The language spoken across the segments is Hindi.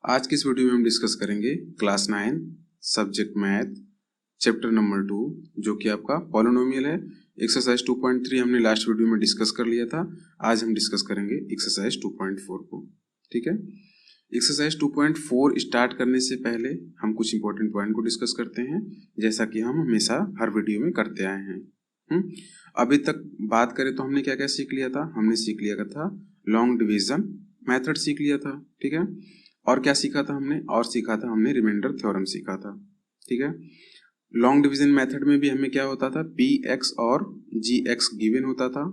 आज की इस वीडियो में हम डिस्कस करेंगे class 9 subject math chapter number 2 जो कि आपका पॉलिनोमियल है। एक्सरसाइज 2.3 हमने लास्ट वीडियो में डिस्कस कर लिया था। आज हम डिस्कस करेंगे एक्सरसाइज 2.4 को। ठीक है, एक्सरसाइज 2.4 स्टार्ट करने से पहले हम कुछ इंपॉर्टेंट पॉइंट को डिस्कस करते हैं, जैसा कि हम हमेशा हर वीडियो में करते आए हैं। अभी तक बात करें तो हमने क्या क्या सीख लिया था। हमने सीख लिया था लॉन्ग डिवीजन मेथड सीख लिया था। ठीक है, और क्या सीखा था हमने, और सीखा था हमने रिमाइंडर थ्योरम सीखा था। ठीक है, लॉन्ग डिवीजन मेथड में भी हमें क्या होता था, पी एक्स और जी एक्स गिवन होता था,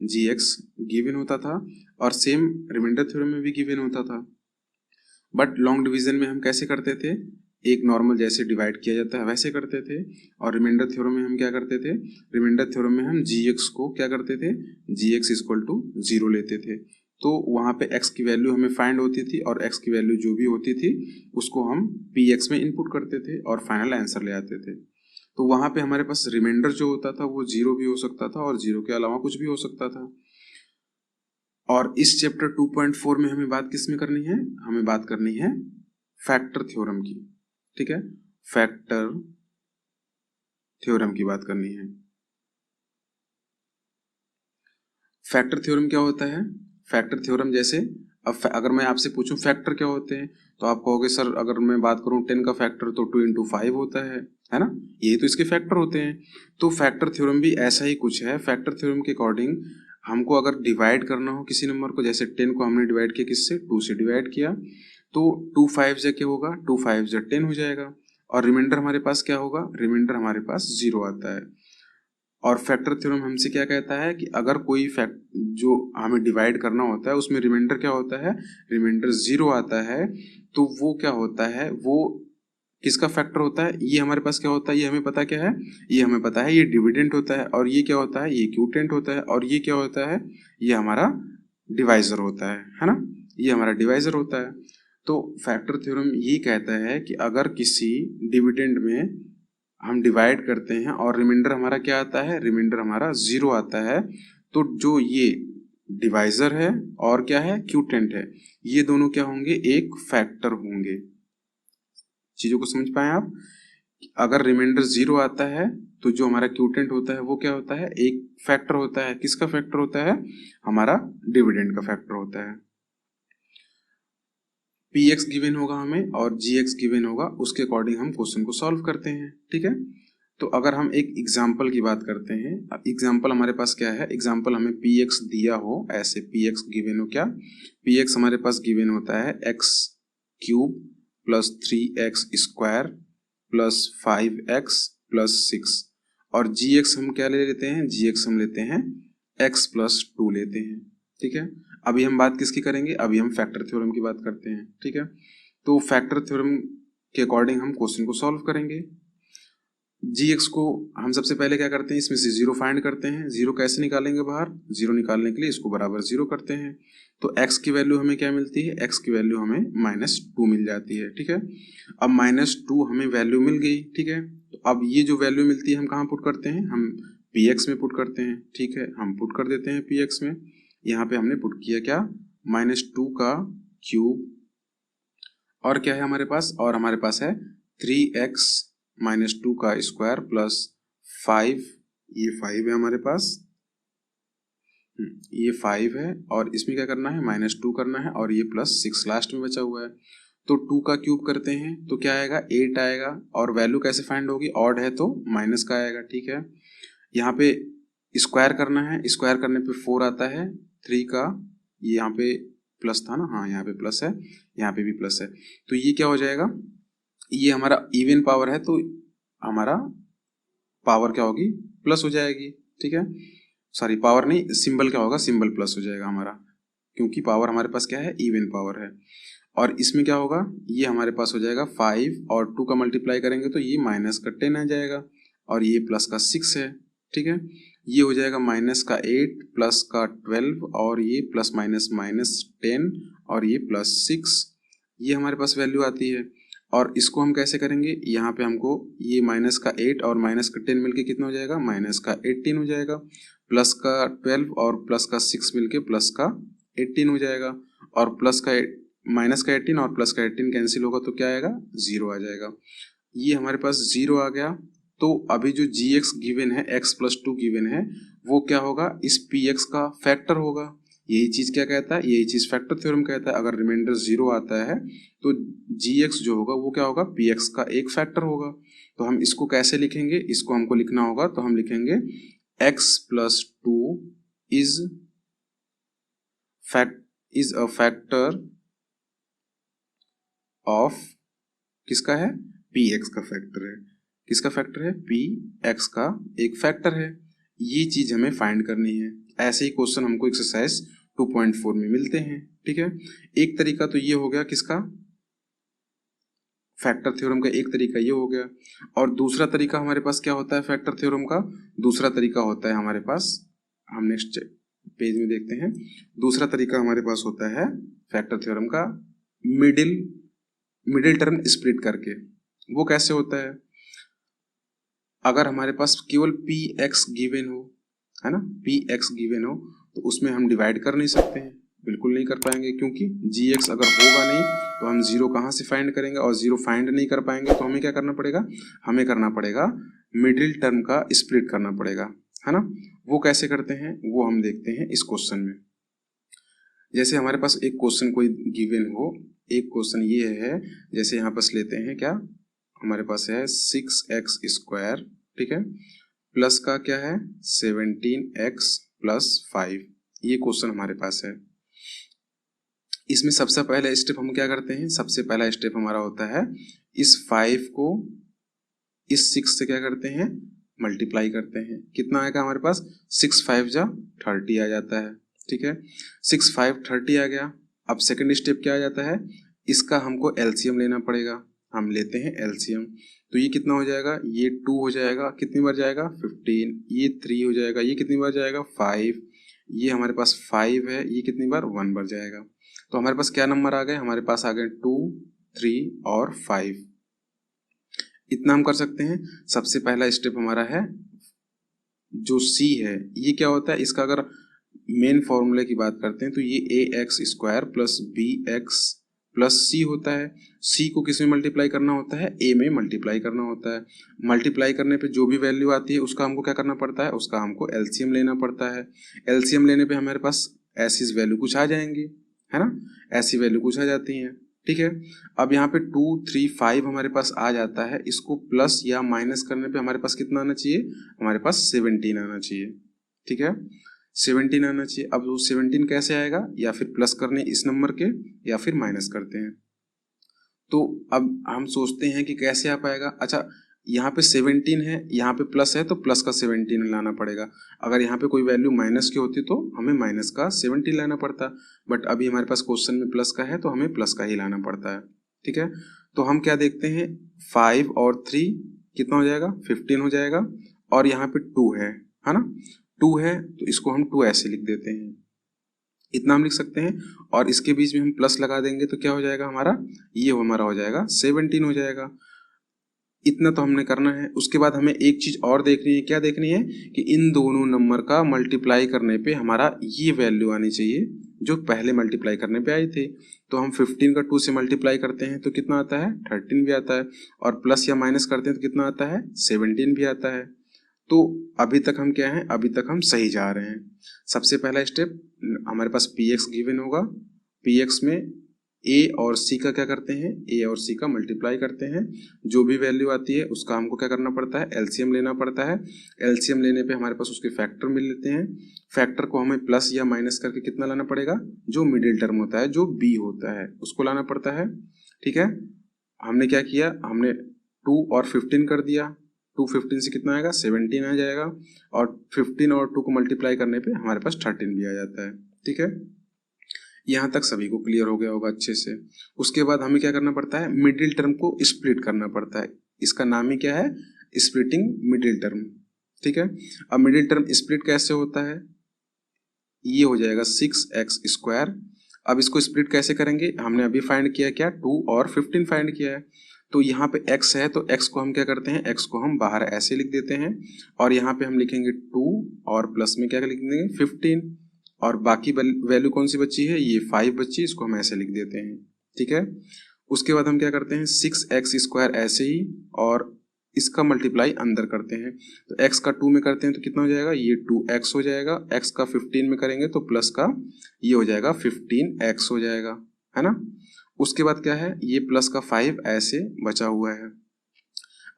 जी एक्स गिवन होता था, और सेम रिमाइंडर थ्योरम में भी गिवन होता था। बट लॉन्ग डिवीजन में हम कैसे करते थे, एक नॉर्मल जैसे डिवाइड किया जाता है वैसे करते थे, और रिमाइंडर थ्योरम में हम क्या करते थे, रिमाइंडर थ्योरम में हम जी एक्स को क्या करते थे, जी एक्स इक्वल टू 0 लेते थे। तो वहां पे x की वैल्यू हमें फाइंड होती थी, और x की वैल्यू जो भी होती थी उसको हम px में इनपुट करते थे और फाइनल आंसर ले आते थे। तो वहां पे हमारे पास रिमाइंडर जो होता था वो 0 भी हो सकता था और 0 के अलावा कुछ भी हो सकता था। और इस चैप्टर 2.4 में हमें बात किस में करनी है, हमें बात करनी है फैक्टर थ्योरम की। ठीक है, फैक्टर थ्योरम की बात करनी है। फैक्टर थ्योरम क्या होता है, फैक्टर थ्योरम जैसे अब अगर मैं आपसे पूछूं फैक्टर क्या होते हैं तो आप कहोगे सर अगर मैं बात करूं 10 का फैक्टर तो 2 into 5 होता है ना, यही तो इसके फैक्टर होते हैं। तो फैक्टर थ्योरम भी ऐसा ही कुछ है। फैक्टर थ्योरम के अकॉर्डिंग हमको अगर डिवाइड करना हो किसी नंबर को, जैसे 10 को हमने डिवाइड किया किससे, 2 से डिवाइड किया, तो 2 5 जा क्या होगा, 2 5 जा 10 हो जाएगा, और रिमाइंडर हमारे पास क्या होगा, रिमाइंडर हमारे पास 0 आता है। और फैक्टर थ्योरम हमसे क्या कहता है कि अगर कोई फैक्ट जो हमें डिवाइड करना होता है उसमें रिमाइंडर क्या होता है, रिमाइंडर 0 आता है, तो वो क्या होता है, वो किसका फैक्टर होता है, ये हमारे पास क्या होता है, ये हमें पता क्या है, ये हमें पता है ये डिविडेंड होता है, और ये क्या होता है, ये क्यूटेंट होता है, और ये क्या होता है, ये हमारा डिवाइजर होता है ना, ये हमारा डिवाइजर होता है। तो फैक्टर थ्योरम ये कहता है कि अगर किसी डिविडेंड में हम डिवाइड करते हैं और रिमाइंडर हमारा क्या आता है, रिमाइंडर हमारा 0 आता है, तो जो ये डिवाइजर है और क्या है, क्यूटेंट है, ये दोनों क्या होंगे, एक फैक्टर होंगे। चीजों को समझ पाए आप, अगर रिमाइंडर 0 आता है तो जो हमारा क्यूटेंट होता है वो क्या होता है, एक फैक्टर होता है। किसका फैक्टर होता है, हमारा डिविडेंड का फैक्टर होता है। पी एक्स गिवन होगा हमें और जी एक्स गिवन होगा, उसके अकॉर्डिंग हम क्वेश्चन को सॉल्व करते हैं। ठीक है, तो अगर हम एक एग्जाम्पल की बात करते हैं, एग्जाम्पल हमारे पास क्या है, एग्जाम्पल हमें पी एक्स दिया हो, ऐसे पी एक्स गिवन हो, क्या पी एक्स हमारे पास गिवन होता है x cube plus 3x square plus 5x plus 6, और जी एक्स हम क्या ले लेते हैं, जी एक्स हम लेते हैं x प्लस 2 लेते हैं। ठीक है, अभी हम बात किसकी करेंगे, अभी हम फैक्टर थ्योरम की बात करते हैं। ठीक है, तो फैक्टर थ्योरम के अकॉर्डिंग हम क्वेश्चन को सॉल्व करेंगे। जी एक्स को हम सबसे पहले क्या करते हैं, इसमें से 0 फाइंड करते हैं। 0 कैसे निकालेंगे बाहर, 0 निकालने के लिए इसको बराबर 0 करते हैं, तो x की वैल्यू हमें क्या मिलती है, x की वैल्यू हमें -2 मिल जाती है। ठीक है, अब -2 हमें वैल्यू मिल गई। ठीक है, तो अब ये जो वैल्यू मिलती है हम कहाँ पुट करते हैं, हम px में पुट करते हैं। ठीक है, हम पुट कर देते हैं px में, यहाँ पे हमने पुट किया क्या, -2 का क्यूब, और क्या है हमारे पास, और हमारे पास है 3x -2 का स्क्वायर प्लस 5, ये 5 है हमारे पास, ये 5 है, और इसमें क्या करना है, -2 करना है, और ये प्लस 6 लास्ट में बचा हुआ है। तो 2 का क्यूब करते हैं तो क्या आएगा, 8 आएगा, और वैल्यू कैसे फाइंड होगी, ऑड है तो माइनस का आएगा। ठीक है, यहाँ पे स्क्वायर करना है, स्क्वायर करने पे 4 आता है, 3 का, ये यहाँ पे प्लस था ना, हाँ यहाँ पे प्लस है, यहाँ पे भी प्लस है, तो ये क्या हो जाएगा, ये हमारा इवन पावर है, तो हमारा पावर क्या होगी, प्लस हो जाएगी। ठीक है, सॉरी पावर नहीं, सिंबल क्या होगा, सिंबल प्लस हो जाएगा हमारा, क्योंकि पावर हमारे पास क्या है, इवन पावर है। और इसमें क्या होगा, ये हमारे पास हो जाएगा 5 और 2 का मल्टीप्लाई करेंगे तो ये -10 आ जाएगा, और ये प्लस का 6 है। ठीक है, ये हो जाएगा -8 प्लस का 12, और ये प्लस -10, और ये +6, ये हमारे पास वैल्यू आती है। और इसको हम कैसे करेंगे, यहाँ पे हमको ये -8 और -10 मिलके कितना हो जाएगा, -18 हो जाएगा, प्लस का 12 और प्लस का 6 मिलके प्लस का 18 हो जाएगा, और प्लस का माइनस का 18 और प्लस का 18 कैंसिल होगा तो क्या आएगा, 0 आ जाएगा। ये हमारे पास 0 आ गया। तो अभी जो जी एक्स गिवन है, x+2 गिवन है, वो क्या होगा, इस पी एक्स का फैक्टर होगा। यही चीज क्या कहता है, यही चीज फैक्टर थ्योरम कहता है। अगर रिमाइंडर 0 आता है तो जी एक्स जो होगा वो क्या होगा, पी एक्स का एक फैक्टर होगा। तो हम इसको कैसे लिखेंगे, इसको हमको लिखना होगा, तो हम लिखेंगे x+2 is a factor of, किसका है, पी एक्स का फैक्टर है। किसका फैक्टर है, पी एक्स का एक फैक्टर है। ये चीज हमें फाइंड करनी है। ऐसे ही क्वेश्चन हमको एक्सरसाइज 2.4 में मिलते हैं। ठीक है, एक तरीका तो ये हो गया, किसका, फैक्टर थ्योरम का एक तरीका ये हो गया। और दूसरा तरीका हमारे पास क्या होता है फैक्टर थ्योरम का, दूसरा तरीका होता है हमारे पास, हम नेक्स्ट पेज में देखते हैं। दूसरा तरीका हमारे पास होता है फैक्टर थ्योरम का मिडिल टर्म स्प्लिट करके। वो कैसे होता है, अगर हमारे पास केवल पी एक्स गिवन हो, है ना, पी एक्स गिवन हो, तो उसमें हम डिवाइड कर नहीं सकते हैं, बिल्कुल नहीं कर पाएंगे, क्योंकि जी एक्स अगर होगा नहीं तो हम 0 कहाँ से फाइंड करेंगे, और 0 फाइंड नहीं कर पाएंगे तो हमें क्या करना पड़ेगा, हमें करना पड़ेगा मिडिल टर्म का स्प्लिट करना पड़ेगा, है ना। वो कैसे करते हैं वो हम देखते हैं इस क्वेश्चन में। जैसे हमारे पास एक क्वेश्चन कोई गिवन हो, एक क्वेश्चन ये है, जैसे यहाँ पास लेते हैं क्या, हमारे पास है 6x², ठीक है, प्लस का क्या है 17x+5, ये क्वेश्चन हमारे पास है। इसमें सबसे पहला स्टेप हम क्या करते हैं, सबसे पहला स्टेप हमारा होता है इस 5 को इस 6 से क्या करते हैं, मल्टीप्लाई करते हैं। कितना आएगा हमारे पास, 6 5 जा 30 आ जाता है। ठीक है, 6 5 30 आ गया। अब सेकंड स्टेप क्या आ जाता है, इसका हमको एलसीएम लेना पड़ेगा। हम लेते हैं एलसीएम, तो ये कितना हो जाएगा, ये 2 हो जाएगा, कितनी बार जाएगा 15, ये 3 हो जाएगा, ये कितनी बार जाएगा 5, ये हमारे पास 5 है, ये कितनी बार 1 बार जाएगा। तो हमारे पास क्या नंबर आ गए, हमारे पास आ गए 2 3 और 5। इतना हम कर सकते हैं। सबसे पहला स्टेप हमारा है जो सी है, ये क्या होता है, इसका अगर मेन फॉर्मूले की बात करते हैं तो ये ax² प्लस bx प्लस सी होता है। सी को किस में मल्टीप्लाई करना होता है, ए में मल्टीप्लाई करना होता है। मल्टीप्लाई करने पे जो भी वैल्यू आती है उसका हमको क्या करना पड़ता है, उसका हमको एलसीएम लेना पड़ता है। एलसीएम लेने पे हमारे पास ऐसी वैल्यू कुछ आ जाएंगी, है ना, ऐसी वैल्यू कुछ आ जाती हैं। ठीक है, अब यहाँ पे 2 3 5 हमारे पास आ जाता है, इसको प्लस या माइनस करने पे हमारे पास कितना आना चाहिए, हमारे पास 17 आना चाहिए। ठीक है, 17 आना चाहिए। अब वो 17 कैसे आएगा, या फिर प्लस करने इस नंबर के या फिर माइनस करते हैं। तो अब हम सोचते हैं कि कैसे आ पाएगा। अच्छा, यहाँ पे 17 है, यहाँ पे प्लस है, तो प्लस का 17 लाना पड़ेगा। अगर यहाँ पे कोई वैल्यू माइनस की होती तो हमें माइनस का 17 लाना पड़ता, बट अभी हमारे पास क्वेश्चन में प्लस का है तो हमें प्लस का ही लाना पड़ता है। ठीक है, तो हम क्या देखते हैं, 5 और 3 कितना हो जाएगा, 15 हो जाएगा, और यहाँ पे 2 है ना, 2 है तो इसको हम 2 ऐसे लिख देते हैं, इतना हम लिख सकते हैं। और इसके बीच में हम प्लस लगा देंगे तो क्या हो जाएगा हमारा, ये हमारा हो जाएगा 17 हो जाएगा। इतना तो हमने करना है। उसके बाद हमें एक चीज और देखनी है, क्या देखनी है कि इन दोनों नंबर का मल्टीप्लाई करने पे हमारा ये वैल्यू आनी चाहिए जो पहले मल्टीप्लाई करने पे आई थी। तो हम 15 का 2 से मल्टीप्लाई करते हैं तो कितना आता है, 13 भी आता है, और प्लस या माइनस करते हैं तो कितना आता है, 17 भी आता है। तो अभी तक हम क्या हैं, अभी तक हम सही जा रहे हैं। सबसे पहला स्टेप हमारे पास पी एक्स गिवन होगा, पी एक्स में ए और सी का क्या करते हैं, ए और सी का मल्टीप्लाई करते हैं। जो भी वैल्यू आती है उसका हमको क्या करना पड़ता है, एलसीएम लेना पड़ता है। एलसीएम लेने पे हमारे पास उसके फैक्टर मिल लेते हैं। फैक्टर को हमें प्लस या माइनस करके कितना लाना पड़ेगा, जो मिडिल टर्म होता है, जो बी होता है, उसको लाना पड़ता है। ठीक है, हमने क्या किया, हमने 2 और 15 कर दिया। 2 15 से कितना आएगा, 17 आ जाएगा, और 15 और 2 को मल्टीप्लाई करने पे हमारे पास 13 भी आ जाता है। ठीक है, यहाँ तक सभी को क्लियर हो गया होगा अच्छे से। उसके बाद हमें क्या करना पड़ता है, मिडिल टर्म को स्प्लिट करना पड़ता है। इसका नाम ही क्या है, स्प्लिटिंग मिडिल टर्म। ठीक है, अब मिडिल टर्म स्प्लिट कैसे होता है, ये हो जाएगा 6x²। अब इसको स्प्लिट कैसे करेंगे, हमने अभी फाइंड किया क्या, 2 और 15 फाइंड किया है। तो यहाँ पे x है तो x को हम क्या करते हैं, x को हम बाहर ऐसे लिख देते हैं, और यहाँ पे हम लिखेंगे 2 और प्लस में क्या लिख देंगे 15, और बाकी वैल्यू कौन सी बची है, ये 5 बची, इसको हम ऐसे लिख देते हैं। ठीक है। उसके बाद हम क्या करते हैं 6x² ऐसे ही और इसका मल्टीप्लाई अंदर करते हैं। तो x का 2 में करते हैं तो कितना हो जाएगा, ये 2x हो जाएगा। x का 15 में करेंगे तो प्लस का ये हो जाएगा 15x हो जाएगा, है ना। उसके बाद क्या है, ये प्लस का 5 ऐसे बचा हुआ है।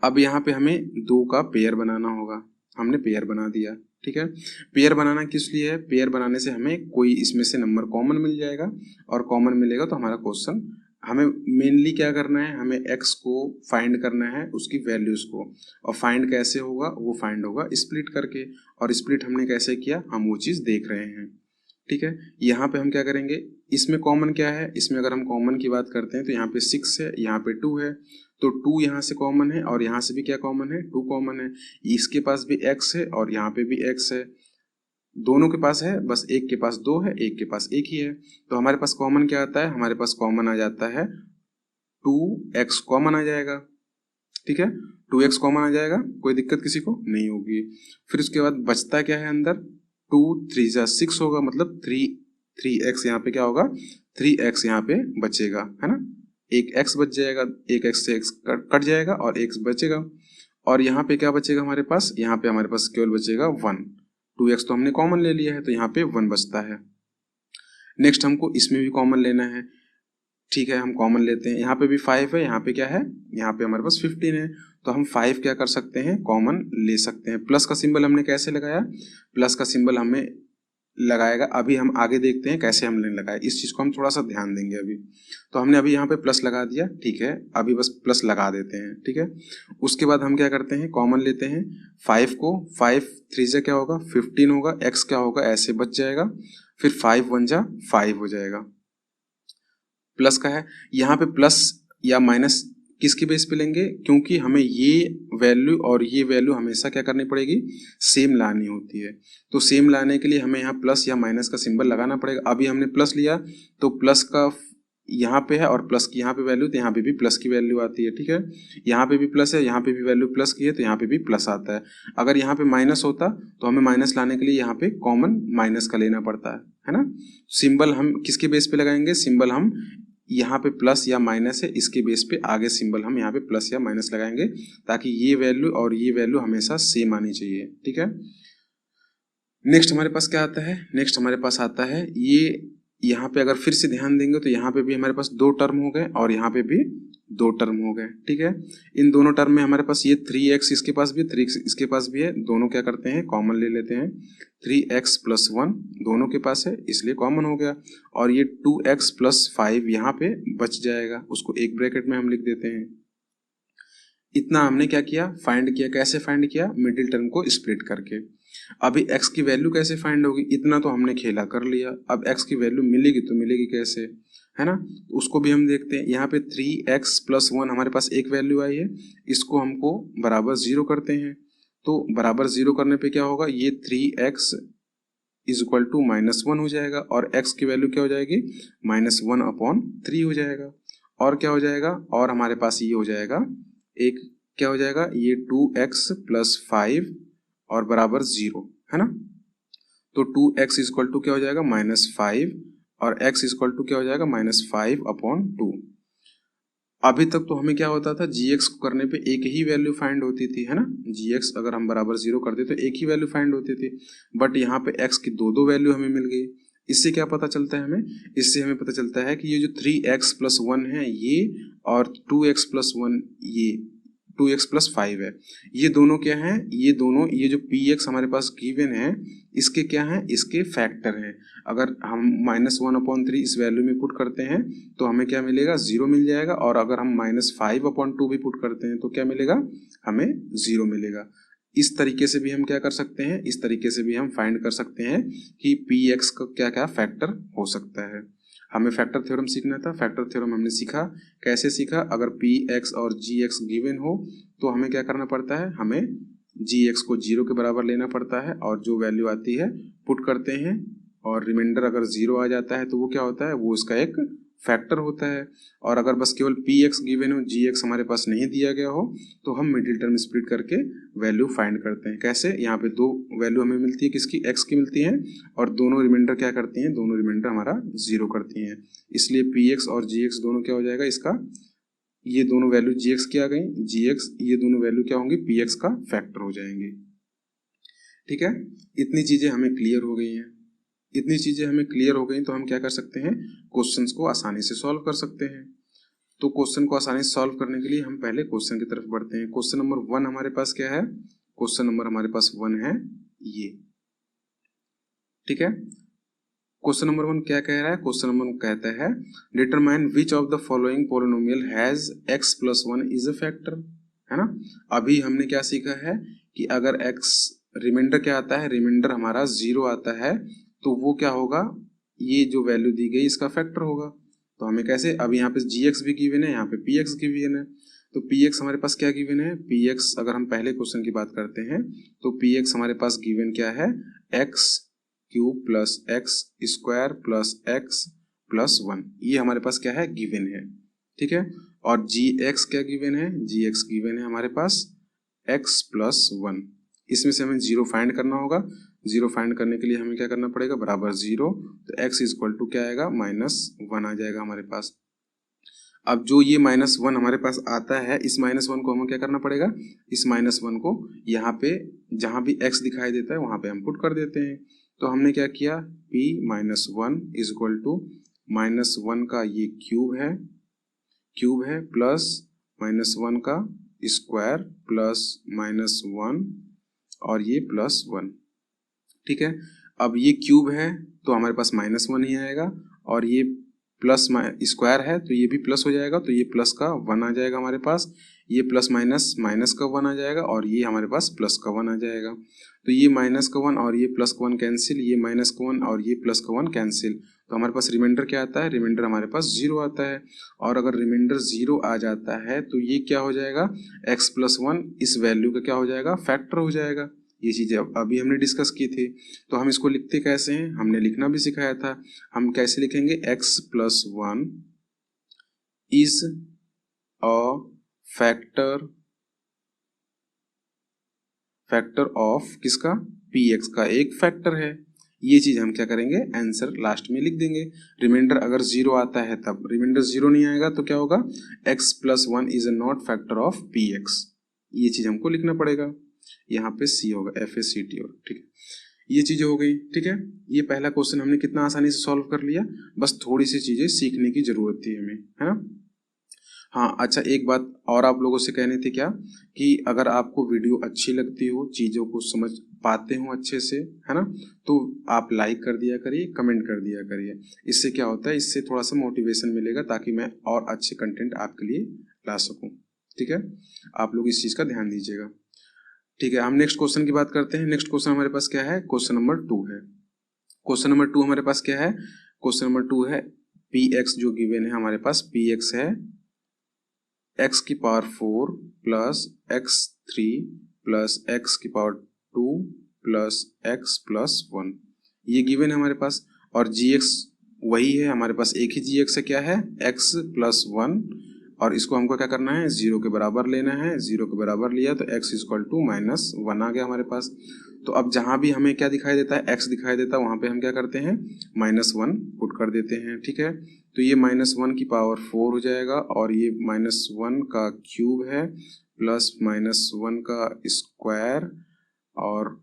अब यहाँ पे हमें 2 का पेयर बनाना होगा, हमने पेयर बना दिया, ठीक है। पेयर बनाना किस लिए है, पेयर बनाने से हमें कोई इसमें से नंबर कॉमन मिल जाएगा और कॉमन मिलेगा तो हमारा क्वेश्चन, हमें मेनली क्या करना है, हमें x को फाइंड करना है, उसकी वैल्यूज को। और फाइंड कैसे होगा, वो फाइंड होगा स्प्लिट करके। और स्प्लिट हमने कैसे किया, हम वो चीज़ देख रहे हैं, ठीक है। यहाँ पे हम क्या करेंगे, इसमें कॉमन क्या है, इसमें अगर हम कॉमन की बात करते हैं तो यहाँ पे 6 है, यहाँ पे 2 है, तो 2 यहाँ से कॉमन है और यहाँ से भी क्या कॉमन है, 2 कॉमन है। इसके पास भी x है और यहाँ पे भी x है, दोनों के पास है, बस एक के पास 2 है, एक के पास 1 ही है। तो हमारे पास कॉमन क्या आता है, हमारे पास कॉमन आ जाता है 2x कॉमन आ जाएगा, ठीक है। 2x कॉमन आ जाएगा, कोई दिक्कत किसी को नहीं होगी। फिर उसके बाद बचता क्या है अंदर, 2 3 जा 6 होगा, मतलब 3x यहाँ पे क्या होगा, 3x यहाँ पे बचेगा, है ना। एक x बच जाएगा, एक x से x कट जाएगा और x बचेगा। और यहाँ पे क्या बचेगा हमारे पास, यहाँ पे हमारे पास केवल बचेगा 1। 2x तो हमने कॉमन ले लिया है तो यहाँ पे 1 बचता है। नेक्स्ट हमको इसमें भी कॉमन लेना है, ठीक है, हम कॉमन लेते हैं। यहाँ पे भी 5 है, यहाँ पे क्या है, यहाँ पे हमारे पास 15 है, तो हम 5 क्या कर सकते हैं, कॉमन ले सकते हैं। प्लस का सिंबल हमने कैसे लगाया, प्लस का सिंबल हमें लगाएगा, अभी हम आगे देखते हैं कैसे हमने लगाया, इस चीज को हम थोड़ा सा ध्यान देंगे अभी। तो हमने अभी यहाँ पे प्लस लगा दिया, ठीक है, अभी बस प्लस लगा देते हैं, ठीक है। उसके बाद हम क्या करते हैं, कॉमन लेते हैं 5 को, 5 3 से क्या होगा 15 होगा, x क्या होगा ऐसे बच जाएगा, फिर 5 1 जा 5 हो जाएगा। प्लस का है, यहाँ पे प्लस या माइनस किसके बेस पे लेंगे, क्योंकि हमें ये वैल्यू और ये वैल्यू हमेशा क्या करनी पड़ेगी, सेम लानी होती है। तो सेम लाने के लिए हमें यहाँ प्लस या माइनस का सिंबल लगाना पड़ेगा। अभी हमने प्लस लिया तो प्लस का यहाँ पे है और प्लस की यहाँ पे वैल्यू, तो यहाँ पे भी प्लस की वैल्यू आती है, ठीक है। यहाँ पे भी प्लस है, यहाँ पे भी वैल्यू प्लस की है, तो यहाँ पे भी प्लस आता है। अगर यहाँ पे माइनस होता तो हमें माइनस लाने के लिए यहाँ पे कॉमन माइनस का लेना पड़ता है ना। सिंबल हम किसके बेस पे लगाएंगे, सिंबल हम यहाँ पे प्लस या माइनस है, इसके बेस पे आगे सिंबल हम यहाँ पे प्लस या माइनस लगाएंगे, ताकि ये वैल्यू और ये वैल्यू हमेशा सेम आनी चाहिए, ठीक है। नेक्स्ट हमारे पास क्या आता है, नेक्स्ट हमारे पास आता है ये, यहाँ पे अगर फिर से ध्यान देंगे तो यहाँ पे भी हमारे पास 2 टर्म हो गए और यहाँ पे भी 2 टर्म हो गए, ठीक है। इन दोनों टर्म में हमारे पास ये 3x इसके पास भी 3x इसके पास भी है, दोनों क्या करते हैं कॉमन ले लेते हैं। 3x + 1 दोनों के पास है इसलिए कॉमन हो गया, और ये 2x + 5 यहाँ पे बच जाएगा, उसको एक ब्रैकेट में हम लिख देते हैं। इतना हमने क्या किया, फाइंड किया। कैसे फाइंड किया, मिडिल टर्म को स्प्लिट करके। अभी x की वैल्यू कैसे फाइंड होगी, इतना तो हमने खेला कर लिया। अब x की वैल्यू मिलेगी तो मिलेगी कैसे, है ना, उसको भी हम देखते हैं। यहाँ पे 3x + 1 हमारे पास एक वैल्यू आई है, इसको हमको बराबर 0 करते हैं। तो बराबर 0 करने पे क्या होगा, ये 3x = -1 हो जाएगा और x की वैल्यू क्या हो जाएगी, -1/3 हो जाएगा। और क्या हो जाएगा, और हमारे पास ये हो जाएगा एक, क्या हो जाएगा, ये 2x + 5 और बराबर 0, है ना। तो 2x = क्या हो जाएगा -5 और x = क्या हो जाएगा -5/2। अभी तक तो हमें क्या होता था, gx को करने पे एक ही वैल्यू फाइंड होती थी, है ना। gx अगर हम बराबर 0 करते तो एक ही वैल्यू फाइंड होती थी, बट यहाँ पे x की दो वैल्यू हमें मिल गई। इससे क्या पता चलता है हमें, इससे हमें पता चलता है कि ये जो 3x + 1 है ये, और 2x + 1 ये 2x + 5 है, ये दोनों क्या है, ये दोनों, ये जो px हमारे पास गिवन है इसके क्या है, इसके फैक्टर हैं। अगर हम -1/3 इस वैल्यू में पुट करते हैं तो हमें क्या मिलेगा, 0 मिल जाएगा, और अगर हम -5/2 भी पुट करते हैं तो क्या मिलेगा, हमें 0 मिलेगा। इस तरीके से भी हम क्या कर सकते हैं, इस तरीके से भी हम फाइंड कर सकते हैं कि px का क्या क्या फैक्टर हो सकता है। हमें फैक्टर थ्योरम सीखना था, फैक्टर थ्योरम हमने सीखा। कैसे सीखा, अगर px और gx गिवन हो तो हमें क्या करना पड़ता है, हमें gx को 0 के बराबर लेना पड़ता है, और जो वैल्यू आती है पुट करते हैं, और रिमाइंडर अगर 0 आ जाता है तो वो क्या होता है, वो उसका एक फैक्टर होता है। और अगर बस केवल पी एक्स गिवन हो, जी एक्स हमारे पास नहीं दिया गया हो, तो हम मिडिल टर्म स्प्लिट करके वैल्यू फाइंड करते हैं। कैसे? यहाँ पे दो वैल्यू हमें मिलती है, किसकी? एक्स की मिलती है, और दोनों रिमाइंडर क्या करती हैं? दोनों रिमाइंडर हमारा 0 करती हैं। इसलिए पी एक्स और जी एक्स दोनों क्या हो जाएगा इसका? ये दोनों वैल्यू जी एक्स की आ गई, जी एक्स, ये दोनों वैल्यू क्या होंगी? पी एक्स का फैक्टर हो जाएंगे। ठीक है, इतनी चीजें हमें क्लियर हो गई हैं। इतनी चीजें हमें क्लियर हो गई तो हम क्या कर सकते हैं? क्वेश्चंस को आसानी से सॉल्व कर सकते हैं। तो क्वेश्चन को आसानी से सॉल्व करने के लिए हम पहले क्वेश्चन की तरफ बढ़ते हैं। क्वेश्चन नंबर 1 हमारे पास क्या है? क्वेश्चन नंबर हमारे पास 1 है ये। ठीक है, क्वेश्चन नंबर 1 क्या कह रहा है? क्वेश्चन नंबर 1 कहता है determine which of the following polynomial has x plus 1 is a factor. है ना, अभी हमने क्या सीखा है कि अगर x रिमाइंडर क्या आता है? रिमाइंडर हमारा 0 आता है, तो वो क्या होगा? ये जो वैल्यू दी गई इसका फैक्टर होगा। तो हमें कैसे? अब यहाँ पे gx भी गिवन है, यहाँ पे px गिवन है, तो px हमारे पास क्या गिवन है? px अगर हम पहले क्वेश्चन की बात करते हैं तो px हमारे पास गिवन क्या है? x cube plus x square plus x plus 1, ये हमारे पास क्या है? गिवन है। ठीक है, और जी एक्स क्या गिवन है? जी एक्स गिवन है हमारे पास x प्लस 1। इसमें से हमें 0 फाइंड करना होगा। 0 फाइंड करने के लिए हमें क्या करना पड़ेगा? बराबर 0, तो x इक्वल टू क्या आएगा? -1 आ जाएगा हमारे पास। अब जो ये -1 हमारे पास आता है, इस -1 को हमें क्या करना पड़ेगा? इस -1 को यहाँ पे जहाँ भी x दिखाई देता है वहां पे हम पुट कर देते हैं। तो हमने क्या किया? p -1 इज इक्वल टू -1 का ये क्यूब है प्लस -1 का स्क्वायर प्लस -1 और ये प्लस 1। ठीक है, अब ये क्यूब है तो हमारे पास -1 ही आएगा, और ये प्लस स्क्वायर है तो ये भी प्लस हो जाएगा, तो ये प्लस का 1 आ जाएगा हमारे पास। ये प्लस माइनस माइनस का 1 आ जाएगा, और ये हमारे पास प्लस का 1 आ जाएगा। तो ये माइनस का 1 और ये प्लस का 1 कैंसिल, ये माइनस का 1 और ये प्लस का 1 कैंसिल, तो हमारे पास रिमाइंडर क्या आता है? रिमाइंडर हमारे पास 0 आता है। और अगर रिमाइंडर 0 आ जाता है तो ये क्या हो जाएगा? x प्लस 1 इस वैल्यू का क्या हो जाएगा? फैक्टर हो जाएगा। ये चीजें अभी हमने डिस्कस की थी। तो हम इसको लिखते कैसे हैं? हमने लिखना भी सिखाया था। हम कैसे लिखेंगे? x plus 1 is a factor of किसका? px का एक फैक्टर है। ये चीज हम क्या करेंगे? आंसर लास्ट में लिख देंगे। रिमाइंडर अगर 0 आता है तब, रिमाइंडर 0 नहीं आएगा तो क्या होगा? x plus 1 is a not factor of px। ये चीज हमको लिखना पड़ेगा। यहाँ पे सी होगा, FACT होगा। ठीक है, ये चीजें हो गई। ठीक है, ये पहला क्वेश्चन हमने कितना आसानी से सॉल्व कर लिया। बस थोड़ी सी चीजें सीखने की जरूरत थी हमें, है ना। हाँ अच्छा, एक बात और आप लोगों से कहनी थी क्या, कि अगर आपको वीडियो अच्छी लगती हो, चीज़ों को समझ पाते हो अच्छे से, है ना, तो आप लाइक कर दिया करिए, कमेंट कर दिया करिए। इससे क्या होता है? इससे थोड़ा सा मोटिवेशन मिलेगा ताकि मैं और अच्छे कंटेंट आपके लिए ला सकूँ। ठीक है, आप लोग इस चीज़ का ध्यान दीजिएगा। ठीक है, हम नेक्स्ट क्वेश्चन की बात करते हैं। नेक्स्ट क्वेश्चन हमारे पास क्या है? क्वेश्चन नंबर 2 है। क्वेश्चन नंबर 2 हमारे पास क्या है? क्वेश्चन नंबर 2 है px जो गिवन है हमारे पास, px है x की power 4 plus x3 plus x की पावर 2 प्लस x प्लस 1, ये गिवन है हमारे पास। और gx वही है हमारे पास, एक ही gx है, क्या है? x प्लस 1, और इसको हमको क्या करना है? 0 के बराबर लेना है। 0 के बराबर लिया तो x इक्वल टू -1 आ गया हमारे पास। तो अब जहां भी हमें क्या दिखाई देता है? x दिखाई देता है, वहां पे हम क्या करते हैं? -1 पुट कर देते हैं। ठीक है, तो ये -1 की पावर 4 हो जाएगा, और ये -1 का क्यूब है प्लस -1 का स्क्वायर, और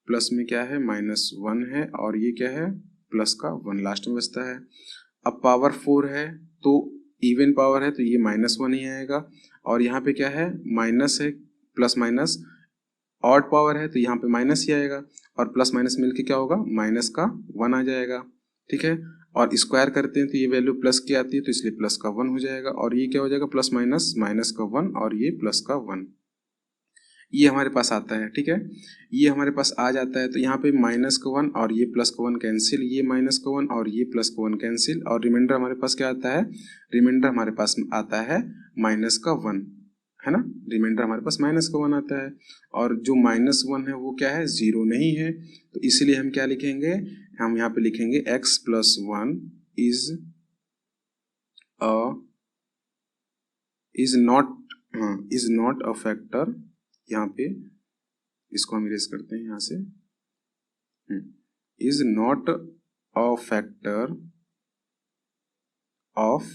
प्लस में क्या है? -1 है, और ये क्या है? प्लस का 1 लास्ट में बचता है। अब पावर 4 है तो इवन पावर है तो ये -1 ही आएगा, और यहाँ पे क्या है? माइनस है, प्लस माइनस ऑड पावर है तो यहाँ पे माइनस ही आएगा, और प्लस माइनस मिलके क्या होगा? माइनस का 1 आ जाएगा। ठीक है, और स्क्वायर करते हैं तो ये वैल्यू प्लस की आती है तो इसलिए प्लस का 1 हो जाएगा, और ये क्या हो जाएगा? प्लस माइनस माइनस का 1 और ये प्लस का 1, ये हमारे पास आता है। ठीक है, ये हमारे पास आ जाता है तो यहाँ पे माइनस का 1 और ये प्लस का 1 कैंसिल, ये माइनस का 1 और ये प्लस का 1 कैंसिल, और रिमाइंडर हमारे पास क्या आता है? रिमाइंडर हमारे पास आता है माइनस का 1, है ना। रिमाइंडर हमारे पास माइनस का 1 आता है, और जो -1 है वो क्या है? 0 नहीं है, तो इसलिए हम क्या लिखेंगे? हम यहाँ पे लिखेंगे x plus 1 is is not a factor, यहाँ पे इसको हम इरेज करते हैं यहाँ से, is not a factor of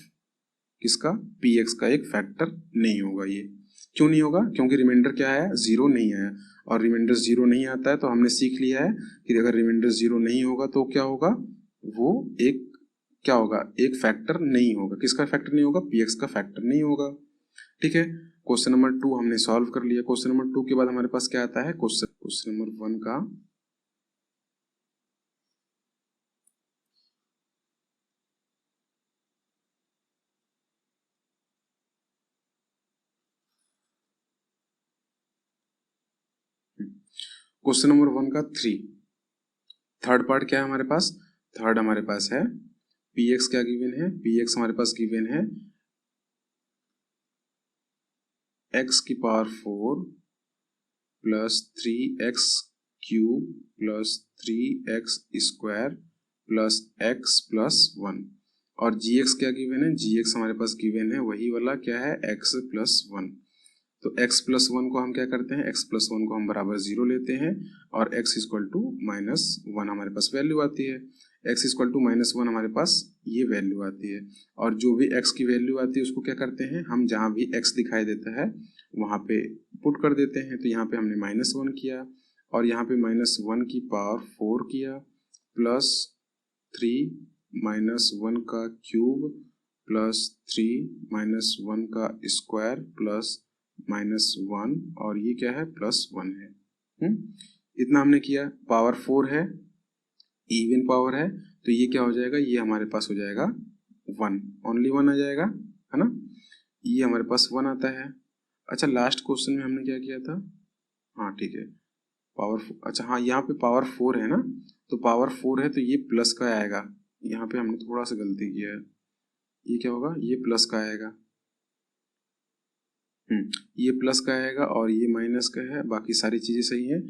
किसका, पी एक्स का एक फैक्टर नहीं होगा। ये क्यों नहीं होगा, क्योंकि रिमाइंडर क्या है, जीरो नहीं आया, और रिमाइंडर जीरो नहीं आता है तो हमने सीख लिया है कि अगर रिमाइंडर जीरो नहीं होगा तो क्या होगा, वो एक क्या होगा, एक फैक्टर नहीं होगा। किसका फैक्टर नहीं होगा, पी एक्स का फैक्टर नहीं होगा। ठीक है, क्वेश्चन नंबर 2 हमने सॉल्व कर लिया। क्वेश्चन नंबर 2 के बाद हमारे पास क्या आता है, क्वेश्चन नंबर 1 का क्वेश्चन नंबर 1 का थर्ड पार्ट क्या है हमारे पास, थर्ड हमारे पास है पी एक्स क्या गिवन है, पी एक्स हमारे पास गिवन है एक्स की power 4 plus 3x cube plus 3x square plus x plus 1, और जी एक्स क्या गिवन है, जी एक्स हमारे पास गिवन है वही वाला क्या है, x प्लस 1। तो x प्लस 1 को हम क्या करते हैं, x प्लस 1 को हम बराबर 0 लेते हैं, और x इक्वल टू माइनस 1 हमारे पास वैल्यू आती है, x इक्वल टू माइनस 1 हमारे पास ये वैल्यू आती है। और जो भी x की वैल्यू आती है उसको क्या करते हैं हम, जहाँ भी x दिखाई देता है वहाँ पे पुट कर देते हैं। तो यहाँ पे हमने माइनस 1 किया, और यहाँ पे माइनस 1 की पावर 4 किया, प्लस 3 माइनस 1 का क्यूब प्लस 3 माइनस 1 का स्क्वायर प्लस माइनस 1, और ये क्या है, प्लस 1 है। इतना हमने किया, पावर 4 है, इवन पावर है, तो ये क्या हो जाएगा, ये हमारे पास हो जाएगा 1, ओनली 1 आ जाएगा, है ना, ये हमारे पास 1 आता है। अच्छा, लास्ट क्वेश्चन में हमने क्या किया था, हाँ ठीक है, पावर, अच्छा हाँ, यहाँ पे पावर 4 है ना, तो पावर 4 है तो ये प्लस का आएगा, यहाँ पे हमने थोड़ा सा गलती किया है, ये क्या होगा, ये प्लस का आएगा, ये प्लस का आएगा और ये माइनस का है, बाकी सारी चीजें सही है।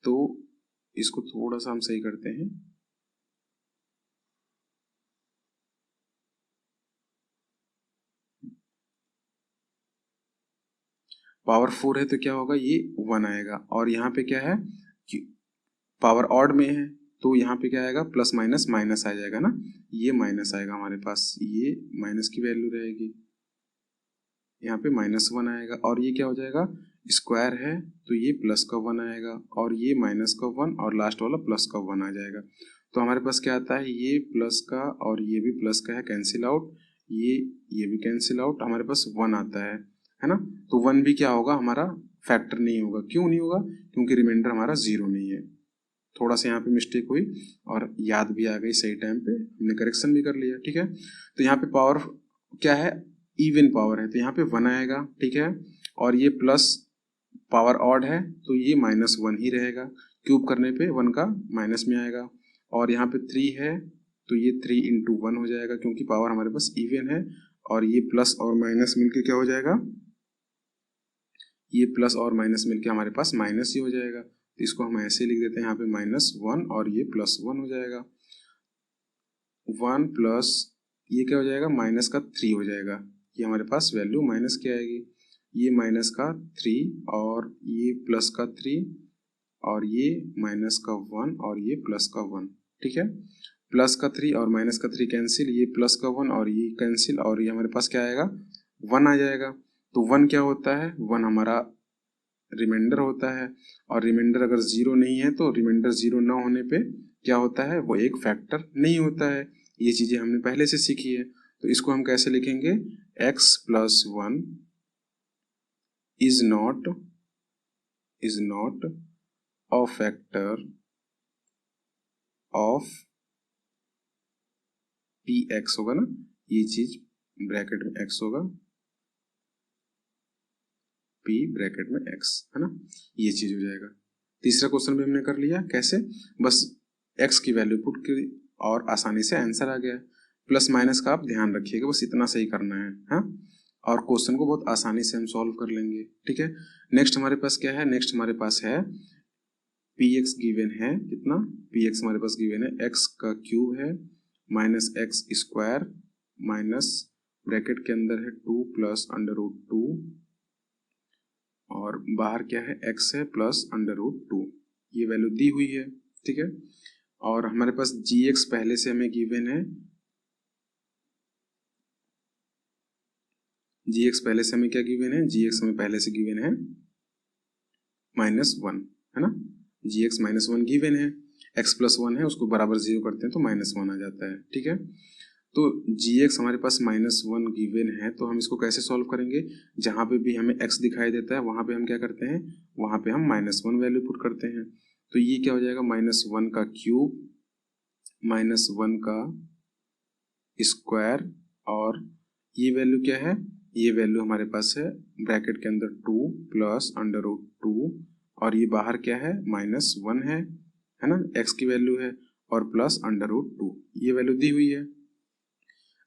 तो इसको थोड़ा सा हम सही करते हैं, पावर 4 है तो क्या होगा, ये 1 आएगा, और यहाँ पे क्या है कि पावर ऑड में है तो यहाँ पे क्या आएगा, प्लस माइनस माइनस आ जाएगा ना, ये माइनस आएगा हमारे पास, ये माइनस की वैल्यू रहेगी, यहाँ पे माइनस 1 आएगा, और ये क्या हो जाएगा, स्क्वायर है तो ये प्लस का 1 आएगा, और ये माइनस का 1, और लास्ट वाला प्लस का 1 आ जाएगा। तो हमारे पास क्या आता है, ये प्लस का और ये भी प्लस का है, कैंसिल आउट, ये भी कैंसिल आउट, हमारे पास 1 आता है ना। तो 1 भी क्या होगा, हमारा फैक्टर नहीं होगा। क्यों नहीं होगा, क्योंकि रिमाइंडर हमारा 0 नहीं है। थोड़ा सा यहाँ पे मिस्टेक हुई और याद भी आ गई सही टाइम पे, हमने करेक्शन भी कर लिया। ठीक है, तो यहाँ पे पावर क्या है, इवन पावर है तो यहाँ पे 1 आएगा, ठीक है, और ये प्लस पावर ऑड है तो ये माइनस 1 ही रहेगा, क्यूब करने पे 1 का माइनस में आएगा, और यहाँ पे 3 है तो ये 3 इंटू 1 हो जाएगा, क्योंकि पावर हमारे पास इवन है, और ये प्लस और माइनस मिलके क्या हो जाएगा, ये प्लस और माइनस मिलके हमारे पास माइनस ही हो जाएगा। तो इसको हम ऐसे लिख देते हैं, यहाँ पे माइनस 1 और ये प्लस 1 हो जाएगा, 1 प्लस ये क्या हो जाएगा, माइनस का 3 हो जाएगा, ये हमारे पास वैल्यू माइनस की आएगी, ये माइनस का 3 और ये प्लस का 3 और ये माइनस का 1 और ये प्लस का 1। ठीक है, प्लस का 3 और माइनस का 3 कैंसिल, ये प्लस का 1 और ये कैंसिल, और ये हमारे पास क्या आएगा, 1 आ जाएगा। तो 1 क्या होता है, 1 हमारा रिमाइंडर होता है, और रिमाइंडर अगर 0 नहीं है तो रिमाइंडर 0 ना होने पे क्या होता है, वो एक फैक्टर नहीं होता है। ये चीजें हमने पहले से सीखी है। तो इसको हम कैसे लिखेंगे, x plus 1 is not a factor of P x होगा ना, ये चीज ब्रैकेट में x होगा, p ब्रैकेट में x, है ना, ये चीज हो जाएगा। तीसरा क्वेश्चन भी हमने कर लिया, कैसे, बस x की वैल्यू पुट की और आसानी से आंसर आ गया। प्लस माइनस का आप ध्यान रखिएगा, बस इतना सही करना है, हाँ, और क्वेश्चन को बहुत आसानी से हम सॉल्व कर लेंगे। ठीक है, नेक्स्ट हमारे पास क्या है, नेक्स्ट हमारे पास है पी एक्स गिवन है, कितना, पी एक्स हमारे पास गिवन है x का क्यूब है minus x square minus bracket के अंदर है 2 प्लस अंडर रूट 2 और बाहर क्या है x है प्लस अंडर रूट 2, ये वैल्यू दी हुई है, ठीक है। और हमारे पास gx पहले से हमें गिवन है, gx पहले से हमें क्या गिवन है, gx हमें पहले से गिवन है -1, है ना। gx -1 गिवन है, x प्लस 1 है, उसको बराबर 0 करते हैं तो -1 आ जाता है, ठीक है। तो gx हमारे पास -1 गिवन है, तो हम इसको कैसे सॉल्व करेंगे, जहां पे भी हमें x दिखाई देता है वहां पे हम क्या करते हैं, वहां पे हम -1 वैल्यू पुट करते हैं। तो ये क्या हो जाएगा, -1 का क्यूब, -1 का स्क्वायर, और ये वैल्यू क्या है, ये वैल्यू हमारे पास है ब्रैकेट के अंदर 2 प्लस अंडर रूट 2 और ये बाहर क्या है -1 है ना, x की वैल्यू है, और प्लस अंडर रूट 2, ये वैल्यू दी हुई है।